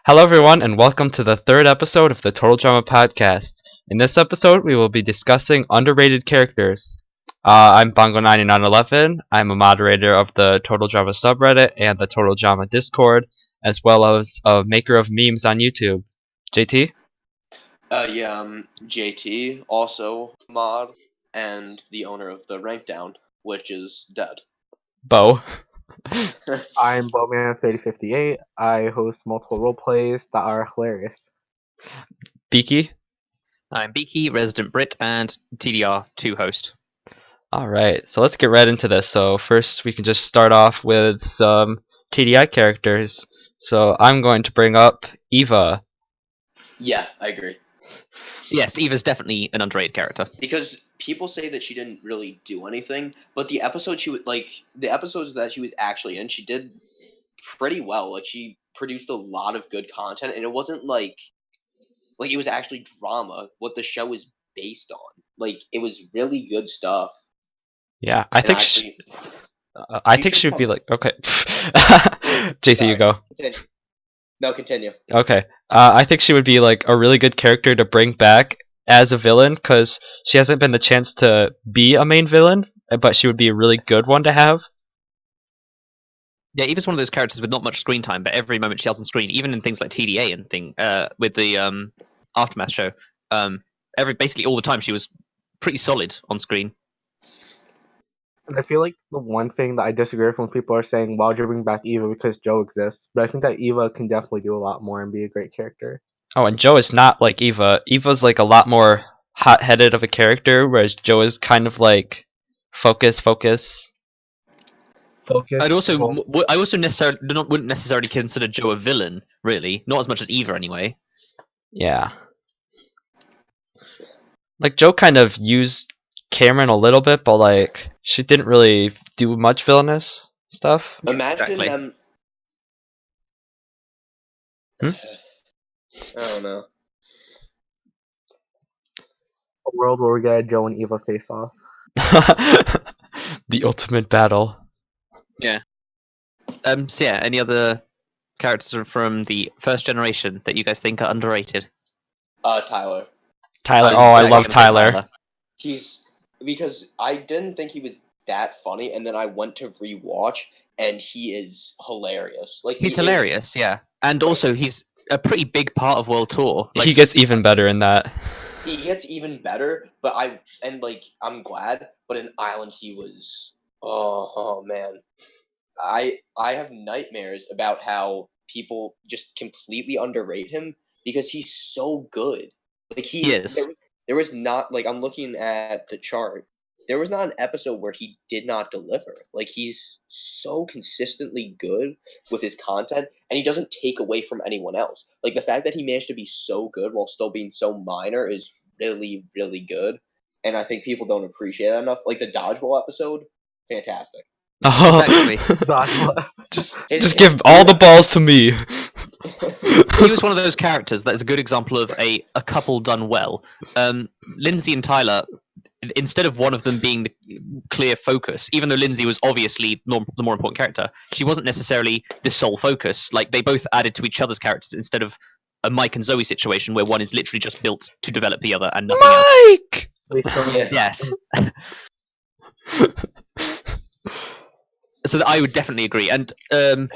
Hello, everyone, and welcome to the third episode of the Total Drama Podcast. In this episode, we will be discussing underrated characters. I'm Bongo9911. I'm a moderator of the Total Drama subreddit and the Total Drama Discord, as well as a maker of memes on YouTube. JT? I'm JT, also mod, and the owner of the Rank Down, which is dead. Bo? I'm Bowman3058. I host multiple roleplays that are hilarious. Beaky? I'm Beaky, Resident Brit, and TDR2 host. Alright, so let's get right into this. So first we can just start off with some TDI characters. So I'm going to bring up Eva. Yeah, I agree. Yes, Eva's definitely an underrated character. Because people say that she didn't really do anything, but the episodes the episodes that she was actually in, she did pretty well. Like, she produced a lot of good content, and it wasn't like it was actually drama, what the show is based on. Like, it was really good stuff. Yeah, I think she would be like, okay. JT, Sorry. you go. Continue. No, continue. Okay. I think she would be like a really good character to bring back as a villain because she hasn't been the chance to be a main villain, but she would be a really good one to have. Yeah, Eva's one of those characters with not much screen time, but every moment she has on screen, even in things like TDA and with the Aftermath show, basically all the time she was pretty solid on screen. And I feel like the one thing that I disagree with when people are saying, why would you bring back Eva because Joe exists? But I think that Eva can definitely do a lot more and be a great character. Oh, and Joe is not like Eva. Eva's like a lot more hot-headed of a character, whereas Joe is kind of like focus. I also wouldn't necessarily consider Joe a villain, really. Not as much as Eva, anyway. Yeah. Like, Joe kind of used Cameron a little bit, but like, she didn't really do much villainous stuff. Imagine Exactly. them... I don't know. A world where we get Joe and Eva face off. The ultimate battle. Yeah. So yeah, any other characters from the first generation that you guys think are underrated? Tyler. Tyler. I was Oh, I gonna love say Tyler. Because I didn't think he was that funny, and then I went to rewatch, and he is hilarious. Like, He's hilarious, yeah. And also, he's a pretty big part of World Tour. Like, He gets even better in that. He gets even better, but I'm glad. But in Island, he was oh man, I have nightmares about how people just completely underrate him because he's so good. Like, He is. There was not, like, I'm looking at the chart. There was not an episode where he did not deliver. Like, he's so consistently good with his content, and he doesn't take away from anyone else. Like, the fact that he managed to be so good while still being so minor is really, really good. And I think people don't appreciate that enough. Like, the Dodgeball episode, fantastic. Exactly. Just give all the balls to me. He was one of those characters that is a good example of a couple done well. Lindsay and Tyler, instead of one of them being the clear focus, even though Lindsay was obviously the more important character, she wasn't necessarily the sole focus. Like, they both added to each other's characters instead of a Mike and Zoe situation where one is literally just built to develop the other and nothing Mike! else. Yes. So I would definitely agree. And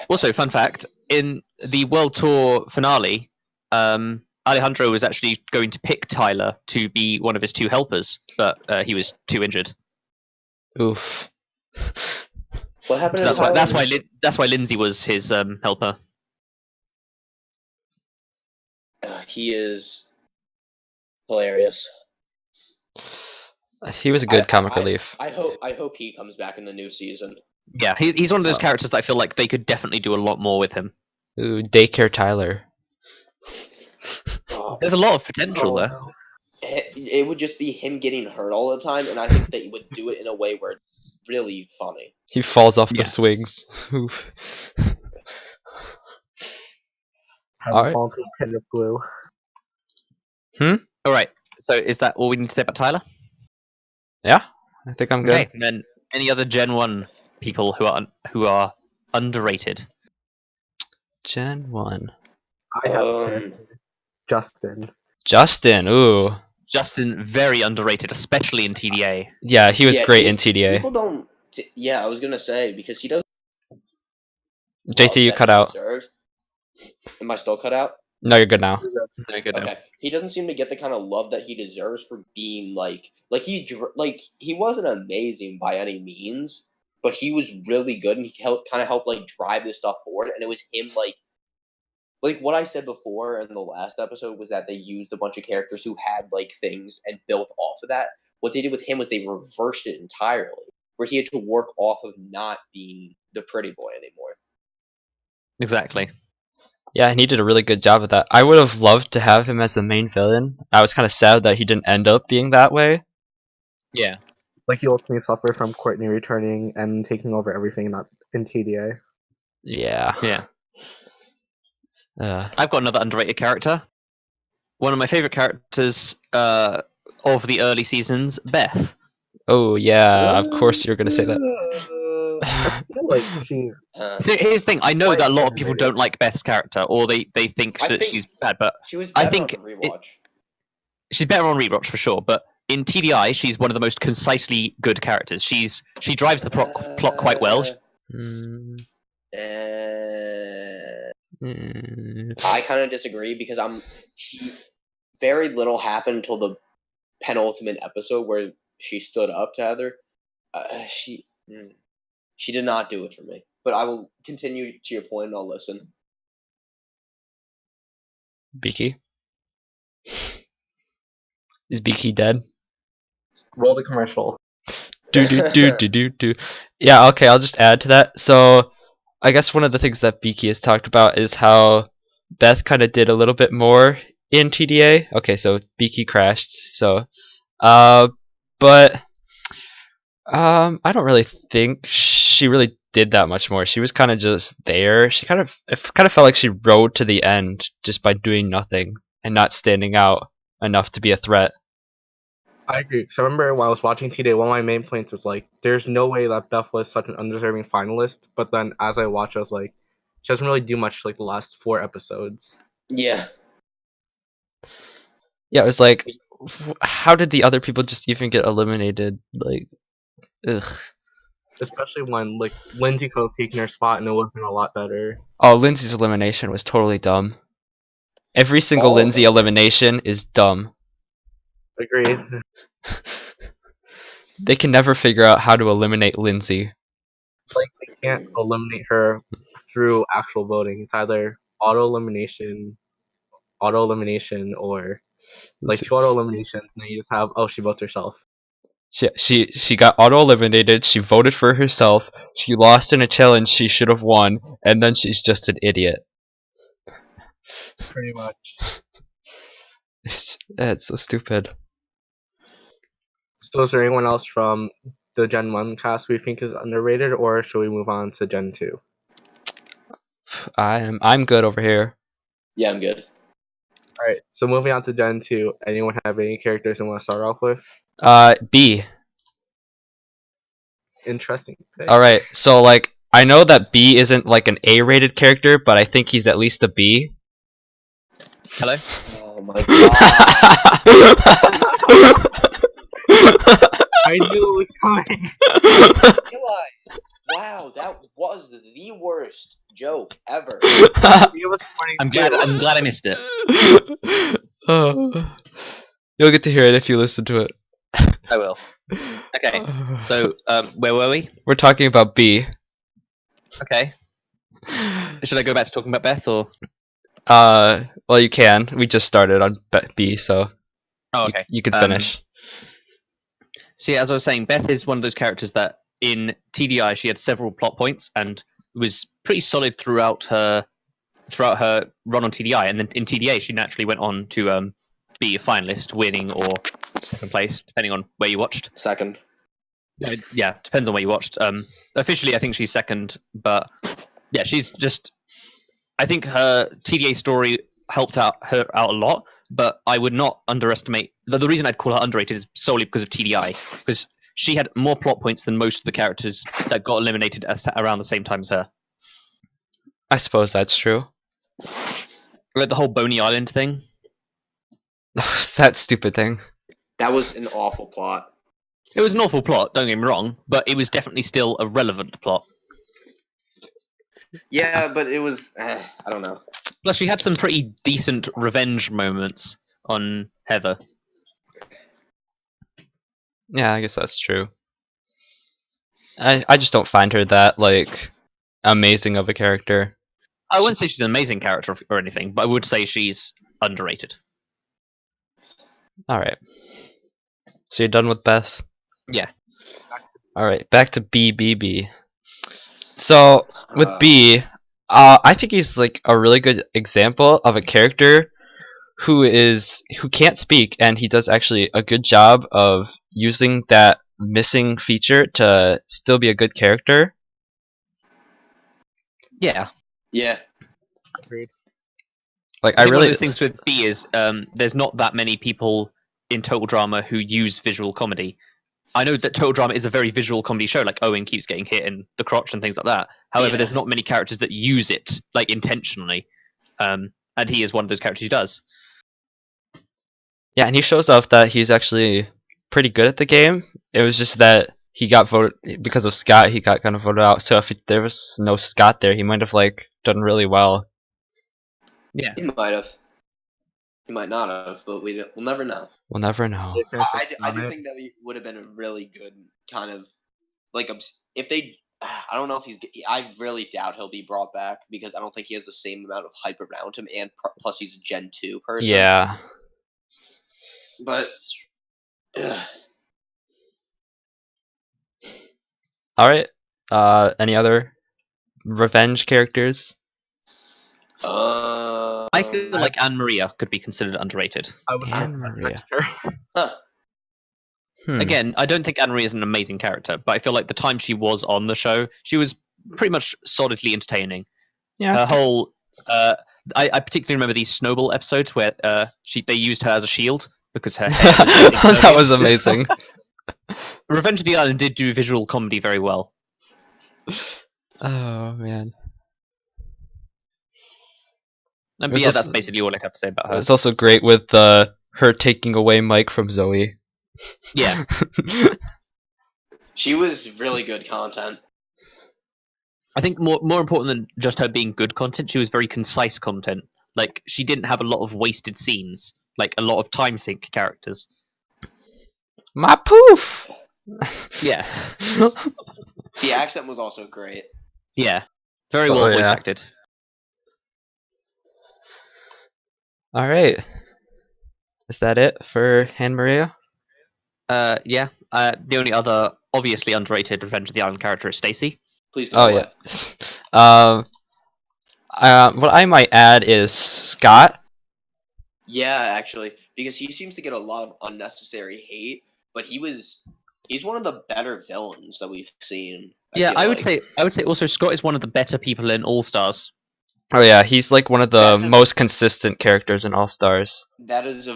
also, fun fact, in the World Tour finale, Alejandro was actually going to pick Tyler to be one of his two helpers, but he was too injured. Oof. What happened? So that's why Lindsay was his helper. He is hilarious. He was a good comic relief. I hope he comes back in the new season. Yeah, he's one of those characters that I feel like they could definitely do a lot more with him. Ooh, Daycare Tyler. There's a lot of potential there. No. It would just be him getting hurt all the time, and I think they would do it in a way where it's really funny. He falls off the swings. Oof. Alright. Falls to a pit of blue. Alright, so is that all we need to say about Tyler? Yeah, I think I'm good. Okay, and then any other Gen 1 people who are underrated? Gen 1. I have Justin. Justin, ooh. Justin, very underrated, especially in TDA. Yeah, he was Yeah, great in TDA. People don't. Yeah, I was gonna say because he doesn't. JT, you cut out. Deserves. Am I still cut out? No, you're good now. Very good. Okay, he doesn't seem to get the kind of love that he deserves for being like he wasn't amazing by any means, but he was really good and he kind of helped like drive this stuff forward. And it was him like what I said before in the last episode was that they used a bunch of characters who had like things and built off of that. What they did with him was they reversed it entirely, where he had to work off of not being the pretty boy anymore. Exactly. Yeah, and he did a really good job of that. I would have loved to have him as the main villain. I was kind of sad that he didn't end up being that way. Yeah. Like he ultimately suffered from Courtney returning and taking over everything in TDA. Yeah. Yeah. I've got another underrated character. One of my favorite characters of the early seasons, Beth. Oh, yeah, of course you're going to say that. I feel like she's So here's the thing, I know that a lot of people underrated. don't like Beth's character, or they think I that think she's bad, but She was I better think on the rewatch. she's better on rewatch for sure, but in TDI, she's one of the most concisely good characters. She drives the plot quite well. Mm, I kind of disagree because very little happened until the penultimate episode where she stood up to Heather. She did not do it for me. But I will continue to your point and I'll listen. Beaky? Is Beaky dead? Roll the commercial. Do. Yeah, okay, I'll just add to that. So, I guess one of the things that Beaky has talked about is how Beth kind of did a little bit more in TDA. Okay, so Beaky crashed. So, but I don't really think she really did that much more. She was kind of just there. It kind of felt like she rode to the end just by doing nothing and not standing out enough to be a threat. I agree. So I remember when I was watching TDA, one of my main points was like, there's no way that Beth was such an undeserving finalist. But then as I watched, I was like, she doesn't really do much like the last 4 episodes. Yeah. Yeah, it was like, how did the other people just even get eliminated? Like, ugh. Especially when like Lindsay could have taken her spot and it would have been a lot better. Oh, Lindsay's elimination was totally dumb. Every single All of Lindsay them. elimination is dumb. Agreed. They can never figure out how to eliminate Lindsay. Like they can't eliminate her through actual voting. It's either auto elimination, or like 2 auto eliminations, and then you just have she votes herself. She got auto eliminated. She voted for herself. She lost in a challenge she should have won, and then she's just an idiot. Pretty much. It's so stupid. So is there anyone else from the Gen 1 cast we think is underrated, or should we move on to Gen 2? I'm good over here. Yeah, I'm good. Alright, so moving on to Gen 2, anyone have any characters you want to start off with? B. Interesting pick. Alright, so like I know that B isn't like an A-rated character, but I think he's at least a B. Hello? Oh my god. I knew it was coming. Eli, wow, that was the worst joke ever. I'm glad I missed it. You'll get to hear it if you listen to it. I will. Okay. So, where were we? We're talking about B. Okay. Should I go back to talking about Beth or? Well, you can. We just started on B, so Oh, okay. you can finish. So yeah, as I was saying, Beth is one of those characters that in TDI she had several plot points and was pretty solid throughout her run on TDI, and then in TDA she naturally went on to be a finalist, winning or second place, depending on where you watched. Second. Yeah, depends on where you watched. Officially, I think she's second, but yeah, she's just. I think her TDA story helped her out a lot, but I would not underestimate. The reason I'd call her underrated is solely because of TDI, because she had more plot points than most of the characters that got eliminated around the same time as her. I suppose that's true. Like the whole Boney Island thing. That stupid thing. That was an awful plot. It was an awful plot, don't get me wrong, but it was definitely still a relevant plot. Yeah, but it was. I don't know. Plus, she had some pretty decent revenge moments on Heather. Yeah, I guess that's true. I just don't find her that like amazing of a character. I wouldn't say she's an amazing character or anything, but I would say she's underrated. All right. So you're done with Beth? Yeah. All right, back to BBB. So with B, I think he's like a really good example of a character who can't speak, and he does actually a good job of using that missing feature to still be a good character. Yeah. Yeah. Agreed. Like I I think one really of those things with B is there's not that many people in Total Drama who use visual comedy. I know that Total Drama is a very visual comedy show, like Owen keeps getting hit in the crotch and things like that. However, Yeah. there's not many characters that use it like intentionally, and he is one of those characters who does. Yeah, and he shows off that he's actually pretty good at the game. It was just that he got voted because of Scott. He got kind of voted out. So if there was no Scott there, he might have like done really well. Yeah. He might have. He might not have, but we'll never know. We'll never know. I do think that would have been a really good kind of like if they. I don't know if he's. I really doubt he'll be brought back because I don't think he has the same amount of hype around him, and plus he's a Gen 2 person. Yeah. But. All right. Any other revenge characters? I feel like Anne Maria could be considered underrated. I would Anne just Maria. her. Huh. Again, I don't think Anne Marie is an amazing character, but I feel like the time she was on the show, she was pretty much solidly entertaining. Yeah. Her whole, I particularly remember these Snowball episodes where they used her as a shield because her hair was That was amazing. Revenge of the Island did do visual comedy very well. Oh man. But There's yeah, also- that's basically all I have to say about her. It's also great with her taking away Mike from Zoe. Yeah. She was really good content. I think more important than just her being good content, she was very concise content. Like, she didn't have a lot of wasted scenes, like a lot of time sink characters. My poof. Yeah. The accent was also great. Yeah. Very well voice yeah. acted. All right. Is that it for Anne Maria? Yeah. The only other obviously underrated Revenge of the Island character is Stacy. Please go Oh away. yeah. What I might add is Scott. Yeah, actually, because he seems to get a lot of unnecessary hate, but he's one of the better villains that we've seen. Yeah, feel I would like. say also Scott is one of the better people in All Stars. Oh yeah, he's like one of the That's a- most consistent characters in All Stars. That's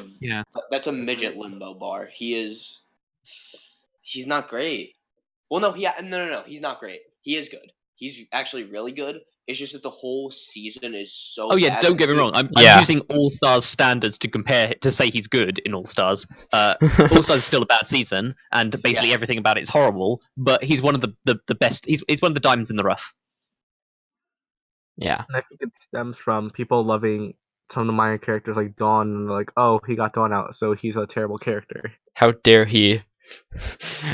a midget limbo bar. He's not great. Well, no, no, he's not great. He is good. He's actually really good. It's just that the whole season is so. Oh yeah, bad. don't get me wrong. I'm using All Stars standards to compare to say he's good in All Stars. All Stars is still a bad season, and basically everything about it is horrible. But he's one of the best. He's one of the diamonds in the rough. Yeah. And I think it stems from people loving some of the minor characters like Dawn, and they're like, oh, he got Dawn out, so he's a terrible character. How dare he?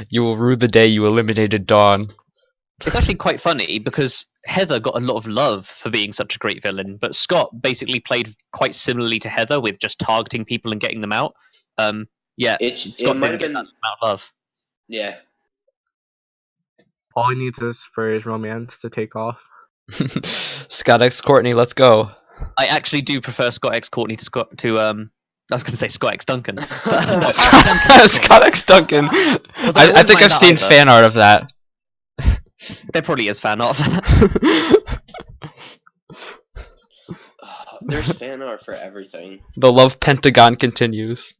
You will rue the day you eliminated Dawn. It's actually quite funny because Heather got a lot of love for being such a great villain, but Scott basically played quite similarly to Heather with just targeting people and getting them out. Scott might have didn't get been that amount of love. Yeah. All he needs is for his romance to take off. Scott X Courtney, let's go. I actually do prefer Scott X Courtney to I was going to say Scott X Duncan. Scott X Duncan. I think I've seen fan art of that. There probably is fan art of that. There's fan art for everything. The love pentagon continues.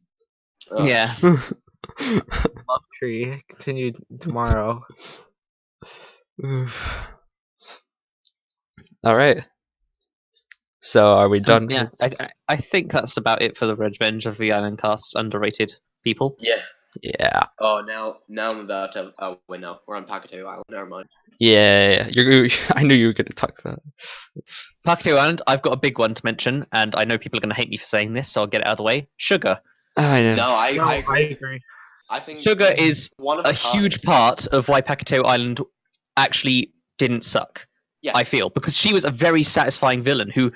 Ugh. Yeah. Love tree continued tomorrow. All right. So are we done? Yeah, I think that's about it for the Revenge of the Island cast. Underrated people. Yeah. Yeah. Oh, now I'm about to. Oh wait, no, we're on Pocatello Island. Never mind. Yeah. I knew you were gonna talk about it. Pocatello Island, I've got a big one to mention, and I know people are going to hate me for saying this, so I'll get it out of the way. Sugar. I know. No, I No, I agree. agree. I think Sugar he's is one of a kind. huge part of why Pocatello Island actually didn't suck. Yeah. I feel because she was a very satisfying villain who.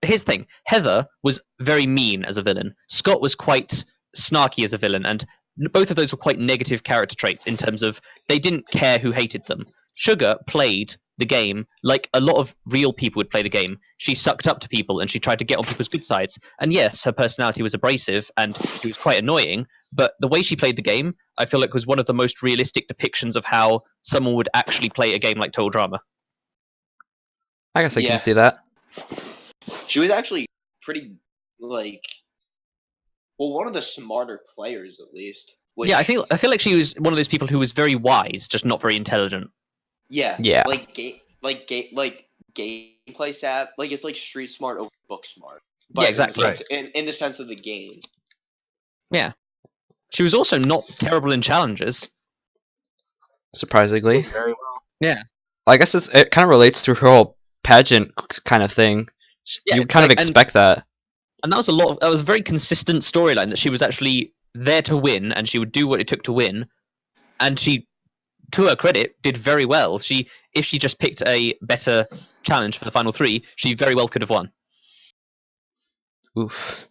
Here's the thing: Heather was very mean as a villain. Scott was quite snarky as a villain, and both of those were quite negative character traits in terms of they didn't care who hated them. Sugar played the game like a lot of real people would play the game. She sucked up to people and she tried to get on people's good sides. And yes, her personality was abrasive and she was quite annoying, but the way she played the game, I feel like was one of the most realistic depictions of how someone would actually play a game like Total Drama. I guess I Yeah. can see that. She was actually pretty like, well, one of the smarter players at least. Which, Yeah, I feel like she was one of those people who was very wise, just not very intelligent. Yeah. Yeah. Like gameplay stat. Like it's like street smart over book smart. But Yeah, exactly. In the sense of the game. Yeah. She was also not terrible in challenges. Surprisingly. Very well. Yeah. I guess it kind of relates to her whole pageant kind of thing. Yeah, You kind of like, expect that. And that was that was a very consistent storyline that she was actually there to win and she would do what it took to win. And she, to her credit, did very well. If she just picked a better challenge for the final three, she very well could have won. Oof.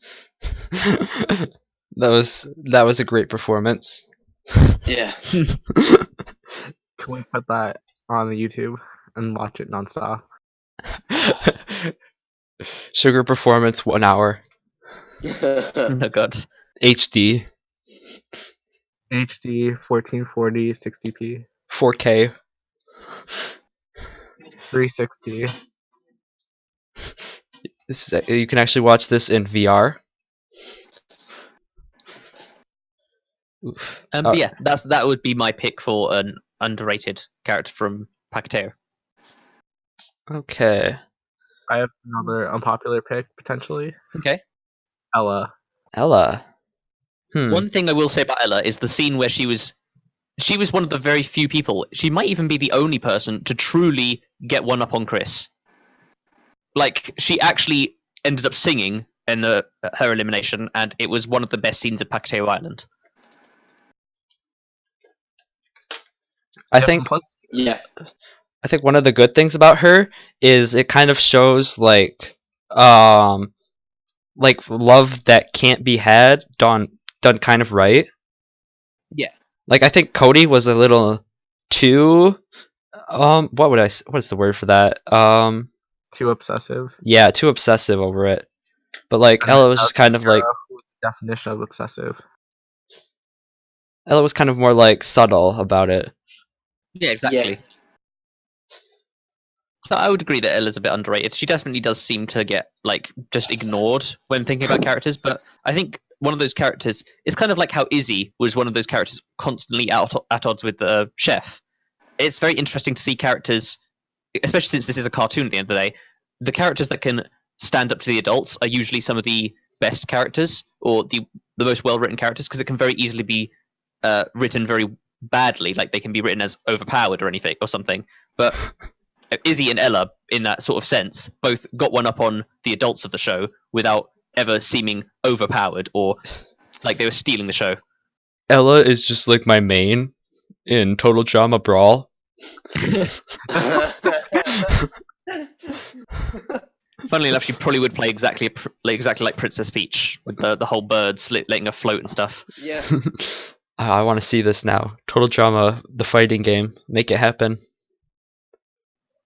that was a great performance. Yeah. Can we put that on the YouTube and watch it nonstop? Sugar performance 1 hour. Oh god. HD. HD 1440 60p 4K. 360. You can actually watch this in VR. Oof. But yeah, that would be my pick for an underrated character from Pocatello. Okay. I have another unpopular pick potentially. Okay. Ella. Ella. One thing I will say about Ella is the scene where she was one of the very few people. She might even be the only person to truly get one up on Chris. Like she actually ended up singing in her elimination, and it was one of the best scenes at Pocatello Island. I think Yeah. I think one of the good things about her is it kind of shows like love that can't be had done kind of right. Yeah. Like I think Cody was a little too what's the word for that? Too obsessive. Yeah, too obsessive over it. But like Ella was just kind of like Who's the definition of obsessive? Ella was kind of more like subtle about it. Yeah, exactly. Yeah. So I would agree that Ella's a bit underrated. She definitely does seem to get like just ignored when thinking about characters, but I think one of those characters is kind of like how Izzy was one of those characters constantly at odds with the chef. It's very interesting to see characters, especially since this is a cartoon at the end of the day, the characters that can stand up to the adults are usually some of the best characters or the most well-written characters because it can very easily be written very badly, like they can be written as overpowered or anything or something. But Izzy and Ella, in that sort of sense, both got one up on the adults of the show without ever seeming overpowered or like they were stealing the show. Ella is just like my main in Total Drama Brawl. Funnily enough, she probably would play exactly like Princess Peach with the whole birds letting her float and stuff. Yeah. I want to see this now. Total Drama, the fighting game. Make it happen.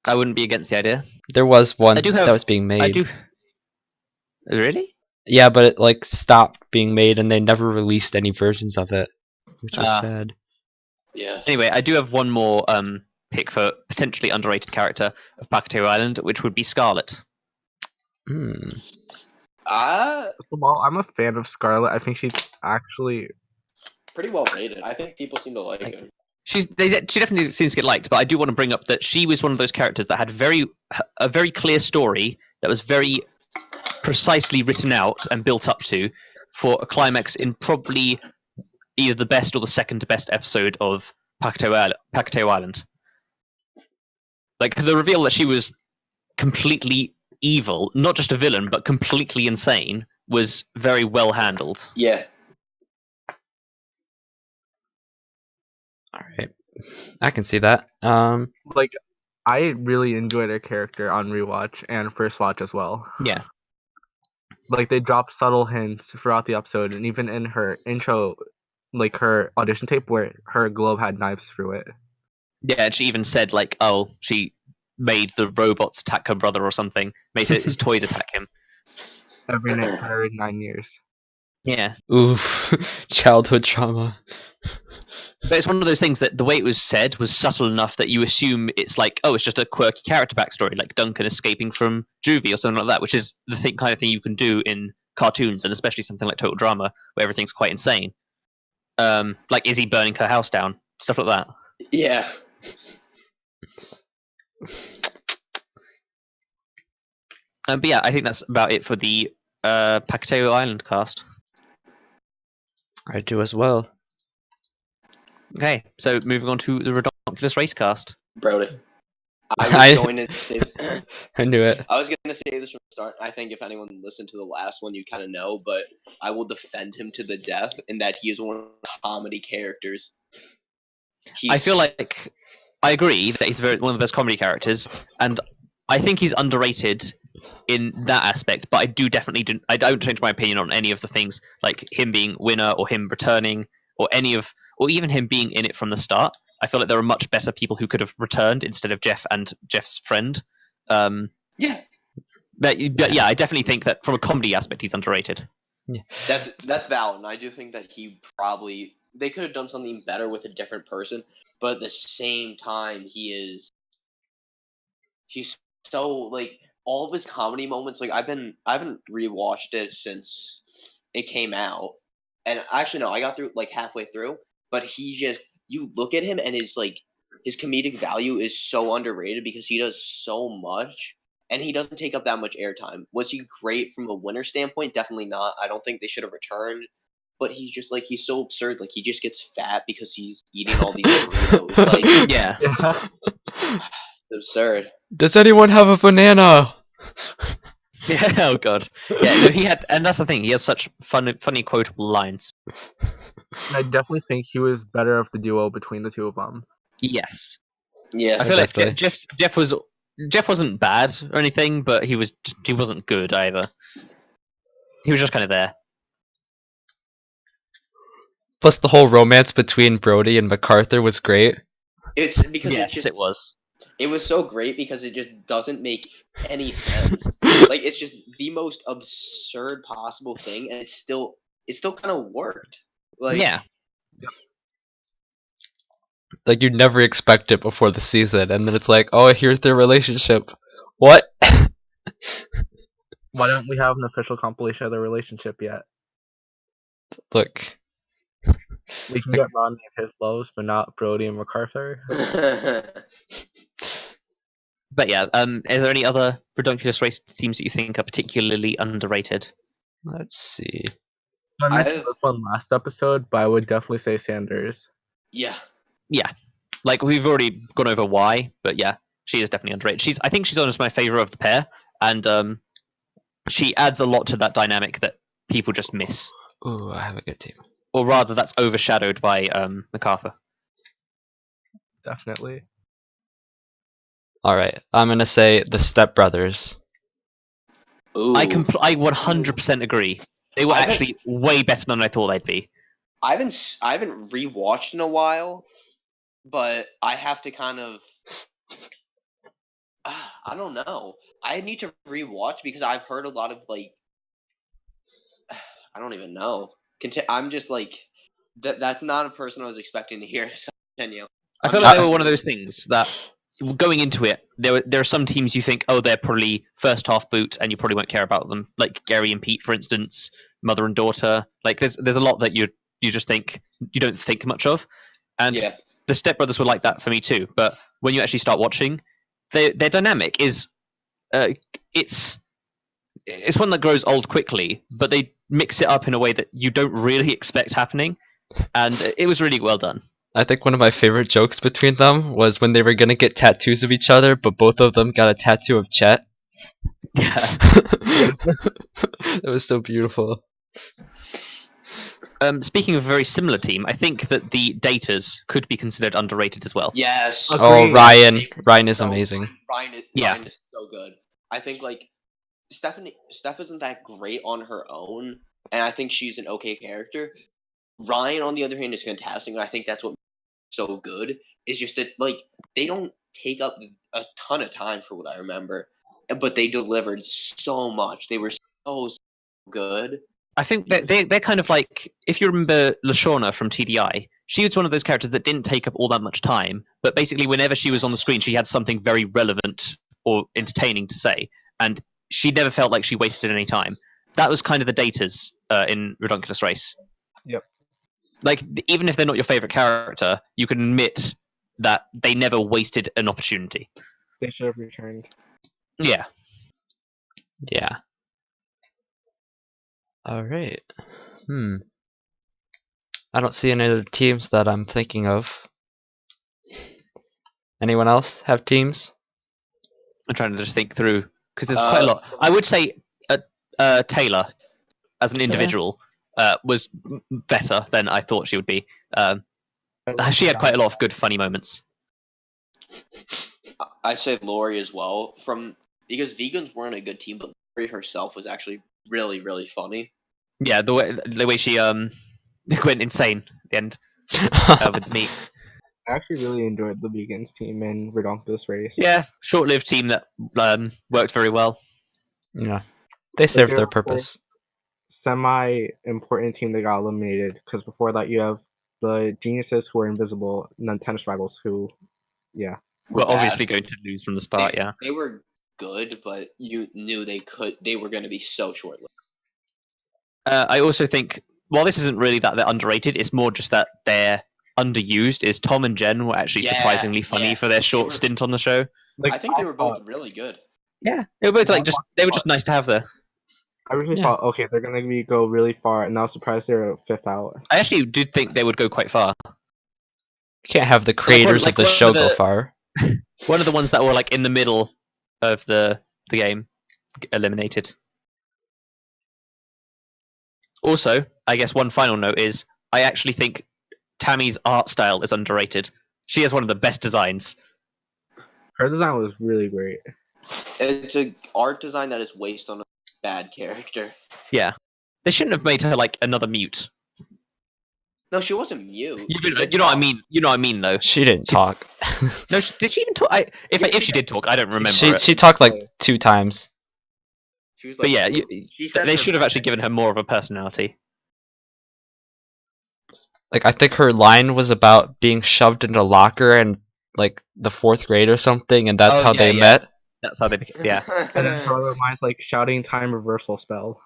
I wouldn't be against the idea. There was one I do have- that was being made. I do. Really? Yeah, but it like stopped being made and they never released any versions of it, which was sad. Yeah. Anyway, I do have one more pick for potentially underrated character of Pocatello Island, which would be Scarlet. Hmm. Well, I'm a fan of Scarlet. I think she's actually Pretty well rated. I think people seem to like her. She definitely seems to get liked, but I do want to bring up that she was one of those characters that had a very clear story, that was very precisely written out and built up to for a climax in probably either the best or the second best episode of Pacto Island. Like the reveal that she was completely evil, not just a villain, but completely insane, was very well handled. Yeah. All right, I can see that. Like, I really enjoyed her character on rewatch and first watch as well. Yeah. Like, they dropped subtle hints throughout the episode, and even in her intro, like her audition tape, where her globe had knives through it. Yeah, and she even said, like, oh, she made the robots attack her brother or something, made his toys attack him. Every night for her 9 years. Yeah. Oof, childhood trauma. But it's one of those things that the way it was said was subtle enough that you assume it's like, oh, it's just a quirky character backstory, like Duncan escaping from juvie or something like that, which is the kind of thing you can do in cartoons, and especially something like Total Drama, where everything's quite insane. Like Izzy burning her house down, stuff like that. Yeah. But yeah, I think that's about it for the Pacteo Island cast. I do as well. Okay, so moving on to the Redonkulous Race cast. Brody. I was going to say. I knew it. I was going to say this from the start. I think if anyone listened to the last one, you kind of know, but I will defend him to the death in that he is one of the comedy characters. I feel like I agree that he's one of the best comedy characters, and I think he's underrated in that aspect. But I don't change my opinion on any of the things, like him being winner or him returning or or even him being in it from the start. I feel like there are much better people who could have returned instead of Jeff and Jeff's friend. Yeah. But yeah, I definitely think that from a comedy aspect, he's underrated. Yeah. That's valid, and I do think that they could have done something better with a different person, but at the same time, he's so, like, all of his comedy moments, like, I haven't rewatched it since it came out, and actually, no, I got through, like, halfway through, but you look at him, and his comedic value is so underrated because he does so much, and he doesn't take up that much airtime. Was he great from a winner standpoint? Definitely not. I don't think they should have returned. But he's just he's so absurd. Like, he just gets fat because he's eating all these burritos. Like, Yeah. it's absurd. Does anyone have a banana? Yeah. Oh god. Yeah. No, and that's the thing. He has such funny quotable lines. I definitely think he was better of the duo between the two of them. Yes. Yeah. I feel Definitely. like Jeff wasn't bad or anything, but he wasn't good either. He was just kind of there. Plus, the whole romance between Brody and MacArthur was great. It's because Yes, it was. It was so great because it just doesn't make any sense. Like, it's just the most absurd possible thing, and it still kind of worked. Like, Yeah. Like, you'd never expect it before the season, and then it's like, oh, here's their relationship. What? Why don't we have an official compilation of their relationship yet? Look. We can get Rodney of his loves, but not Brody and MacArthur. But yeah, is there any other Redonkulous Race teams that you think are particularly underrated? Let's see. I mentioned this one last episode, but I would definitely say Sanders. yeah. Yeah. Like, we've already gone over why, but yeah, she is definitely underrated. I think she's honestly my favourite of the pair, and she adds a lot to that dynamic that people just miss. Ooh, I have a good team. Or rather, that's overshadowed by MacArthur. Definitely. Alright, I'm gonna say the Step Brothers. Ooh. I 100% agree. They were actually way better than I thought they'd be. I haven't rewatched in a while, but I have to kind of. I don't know. I need to rewatch because I've heard a lot of I don't even know. I'm just that's not a person I was expecting to hear. So continue. I feel like they were one of those things that going into it, there are some teams you think, oh, they're probably first half boot, and you probably won't care about them, like Gary and Pete, for instance, mother and daughter. Like there's a lot that you just think you don't think much of, and the Step Brothers were like that for me too. But when you actually start watching, their dynamic is it's it's one that grows old quickly, but they mix it up in a way that you don't really expect happening, and it was really well done. I think one of my favorite jokes between them was when they were gonna get tattoos of each other, but both of them got a tattoo of Chet. Yeah. It was so beautiful. Speaking of a very similar team, I think that the Datas could be considered underrated as well. Yes. Oh, Agreed. Ryan is No, amazing. Yeah. Ryan is so good. I think like Steph isn't that great on her own, and I think she's an okay character. Ryan, on the other hand, is fantastic, and I think that's what makes her so good. Is just that like they don't take up a ton of time for what I remember, but they delivered so much. They were so good. I think that they're kind of like, if you remember Lashawna from TDI, she was one of those characters that didn't take up all that much time, but basically whenever she was on the screen, she had something very relevant or entertaining to say, and she never felt like she wasted any time. That was kind of the Datas in Redonkulous Race. Yep. Like, even if they're not your favorite character, you can admit that they never wasted an opportunity. They should have returned. Yeah. Yeah. Alright. I don't see any other teams that I'm thinking of. Anyone else have teams? I'm trying to just think through, because there's quite a lot. I would say Taylor, as an individual, was better than I thought she would be. She had quite a lot of good, funny moments. I say Lori as well, because vegans weren't a good team, but Lori herself was actually really, really funny. Yeah, the way she went insane at the end with the meat. I actually really enjoyed the Vegans team in Redonkulous Race. Yeah, short-lived team that worked very well. Yeah. They served their purpose. Semi-important team that got eliminated, because before that you have the geniuses who are invisible, and then tennis rivals who, yeah. We're obviously going to lose from the start, yeah. They were good, but you knew they were going to be so short-lived. I also think, while this isn't really that they're underrated, it's more just that they're underused, is Tom and Jen were actually surprisingly funny for their short stint on the show. I think they were both really good. Yeah, they were both they were just nice to have there. I really thought, okay, they're gonna go really far, and I was surprised they were 5th out. I actually did think they would go quite far. You can't have the creators of the show go far. One of the ones that were like in the middle of the game eliminated. Also, I guess one final note is I actually think Tammy's art style is underrated. She has one of the best designs. Her design was really great. It's an art design that is based on a bad character. Yeah. They shouldn't have made her like another mute. No, she wasn't mute. You know what I mean? You know what I mean, though. She didn't talk. No, did she even talk? If she did talk, I don't remember. She talked like 2 times. She was like, but yeah, they should have actually message. given her more of a personality. Like, I think her line was about being shoved into a locker in like the 4th grade or something, and that's how they met. That's how they became. Yeah. And then her other line's like shouting time reversal spell.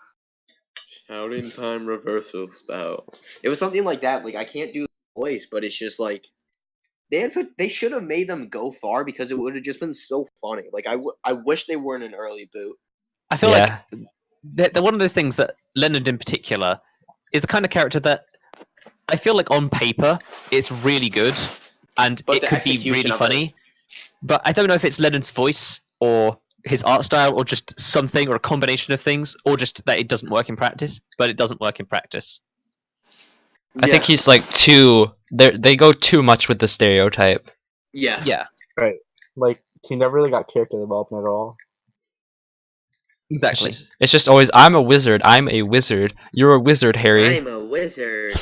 Shouting time reversal spell. It was something like that. Like, I can't do the voice, but it's just like they should have made them go far, because it would have just been so funny. Like, I wish they weren't an early boot. I feel like they're one of those things that Leonard in particular is the kind of character that I feel like on paper it's really good and it could be really funny, but I don't know if it's Leonard's voice or his art style or just something or a combination of things, or just that it doesn't work in practice. But it doesn't work in practice. I think he's like they go too much with the stereotype. Yeah. Right. Like, he never really got character development at all. Exactly. It's just always, I'm a wizard. You're a wizard, Harry. I'm a wizard.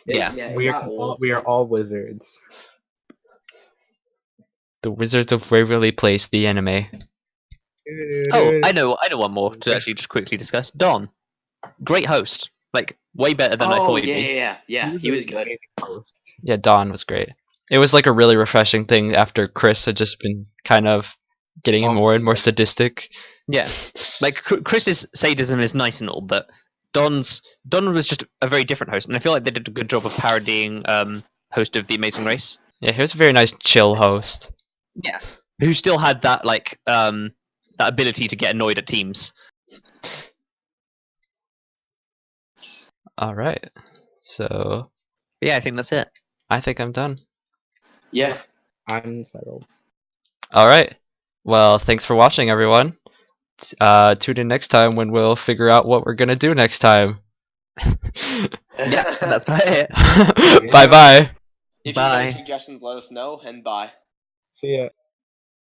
Yeah. We are all wizards. The Wizards of Waverly Place, the anime. Oh, I know one more to actually just quickly discuss. Don, great host, like way better than I thought he'd be. Yeah. He was good. Yeah, Don was great. It was like a really refreshing thing after Chris had just been kind of getting more and more sadistic. Yeah, like Chris's sadism is nice and all, but Don was just a very different host, and I feel like they did a good job of parodying host of The Amazing Race. Yeah, he was a very nice, chill host. Yeah, who still had that like that ability to get annoyed at teams. All right. So Yeah, I think that's it. I think I'm done. Yeah. I'm settled. All right. Well, thanks for watching, everyone. Tune in next time when we'll figure out what we're gonna do next time. Yeah, that's about it. Bye bye. If you have any Bye. suggestions, let us know, and bye. See ya.